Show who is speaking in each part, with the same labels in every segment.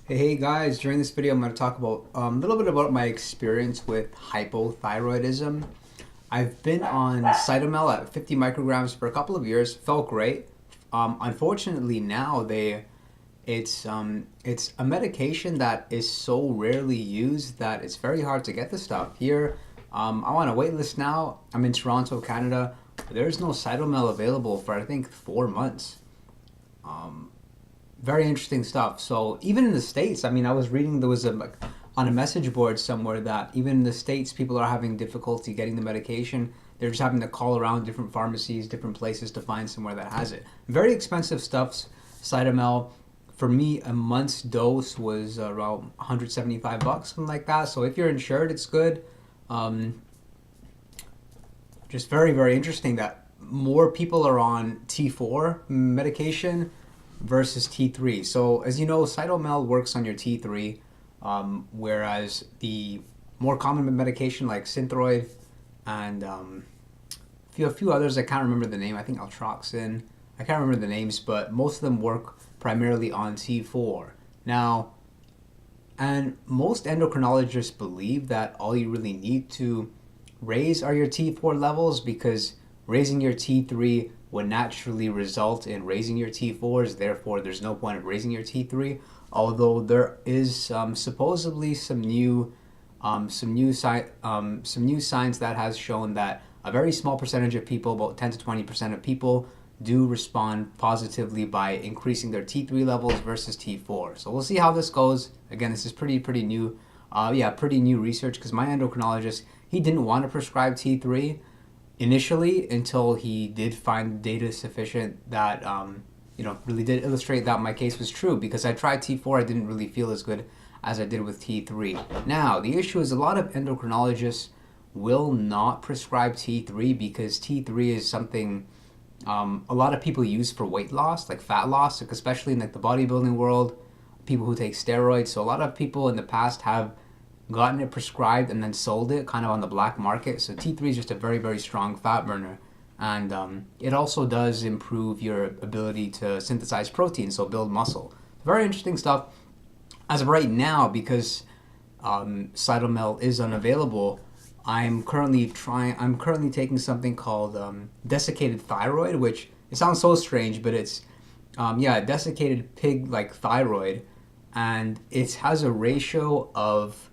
Speaker 1: Hey guys, during this video I'm going to talk about a little bit about my experience with hypothyroidism. I've been on Cytomel at 50 micrograms for a couple of years, felt great. Unfortunately now it's a medication that is so rarely used that it's very hard to get the stuff. Here, I'm on a wait list now. I'm in Toronto, Canada. There's no Cytomel available for I think 4 months. Very interesting stuff. So even in the States, I mean, I was reading there was on a message board somewhere that even in the States, people are having difficulty getting the medication. They're just having to call around different pharmacies, different places to find somewhere that has it. Very expensive stuff. Cytomel, for me, a month's dose was around 175 bucks, something like that. So if you're insured, it's good. Um, just very, very interesting that more people are on T4 medication versus T3. So as you know, Cytomel works on your T3, whereas the more common medication like Synthroid and a few others, I can't remember the name. I think Altroxin. I can't remember the names, but most of them work primarily on T4. Now, and most endocrinologists believe that all you really need to raise are your T4 levels because raising your T3 would naturally result in raising your T4s. Therefore, there's no point of raising your T3. Although there is supposedly some new science that has shown that a very small percentage of people, about 10 to 20% of people, do respond positively by increasing their T3 levels versus T4. So we'll see how this goes. Again, this is pretty new. Pretty new research because my endocrinologist, he didn't want to prescribe T3 initially until he did find data sufficient that really did illustrate that my case was true, because I tried T4, I didn't really feel as good as I did with T3. Now, the issue is a lot of endocrinologists will not prescribe T3 because T3 is something a lot of people use for weight loss, like fat loss, like especially in like the bodybuilding world, people who take steroids. So a lot of people in the past have gotten it prescribed and then sold it kind of on the black market. So T3 is just a very, very strong fat burner. And it also does improve your ability to synthesize protein, so build muscle. Very interesting stuff. As of right now, because Cytomel is unavailable, I'm currently taking something called Desiccated Thyroid, which it sounds so strange, but it's desiccated pig like thyroid, and it has a ratio of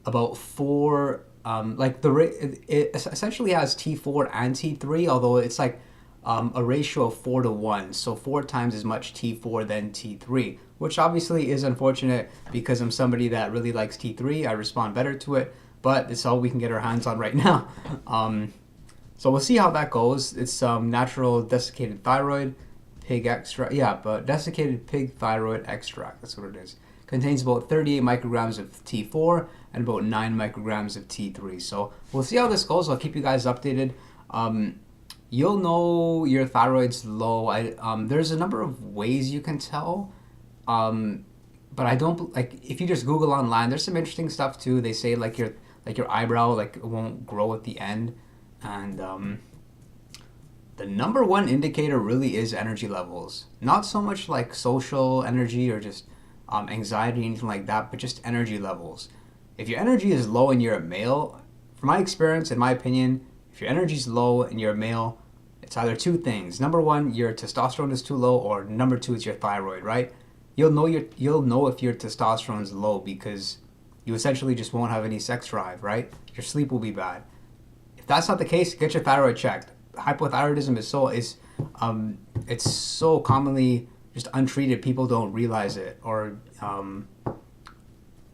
Speaker 1: about four. It essentially has T4 and T3, although it's like a ratio of 4 to 1, so 4 times as much T4 than T3, which obviously is unfortunate because I'm somebody that really likes T3. I respond better to it, but it's all we can get our hands on right now. So we'll see how that goes. It's natural desiccated thyroid pig extract. Yeah, but desiccated pig thyroid extract. That's what it is. Contains about 38 micrograms of T4 and about 9 micrograms of T3. So we'll see how this goes. I'll keep you guys updated. You'll know your thyroid's low. There's a number of ways you can tell. But I don't like, if you just Google online, there's some interesting stuff too. They say like your eyebrow it won't grow at the end, and the number one indicator really is energy levels. Not so much like social energy or just anxiety, anything like that, but just energy levels. If your energy is low and you're a male, from my experience, in my opinion, if your energy is low and you're a male, it's either two things. Number one, your testosterone is too low, or number two, it's your thyroid, right? You'll know if your testosterone is low because you essentially just won't have any sex drive, right? Your sleep will be bad. If that's not the case, get your thyroid checked. Hypothyroidism it's so commonly just untreated. People don't realize it, or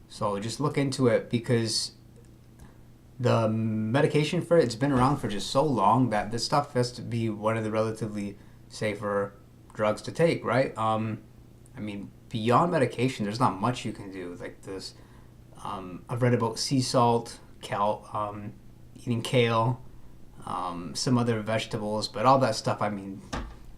Speaker 1: so just look into it, because the medication for it's been around for just so long that this stuff has to be one of the relatively safer drugs to take, right? I mean, beyond medication, there's not much you can do. Like this, I've read about sea salt, eating kale, some other vegetables, but all that stuff, I mean,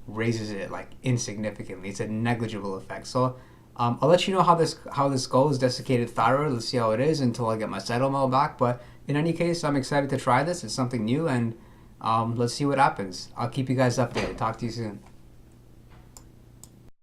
Speaker 1: raises it like insignificantly. It's a negligible effect. So I'll let you know how this goes. Desiccated thyroid. Let's see how it is until I get my Cytomel back. But in any case, I'm excited to try this. It's something new, and let's see what happens. I'll keep you guys updated. Talk to you soon.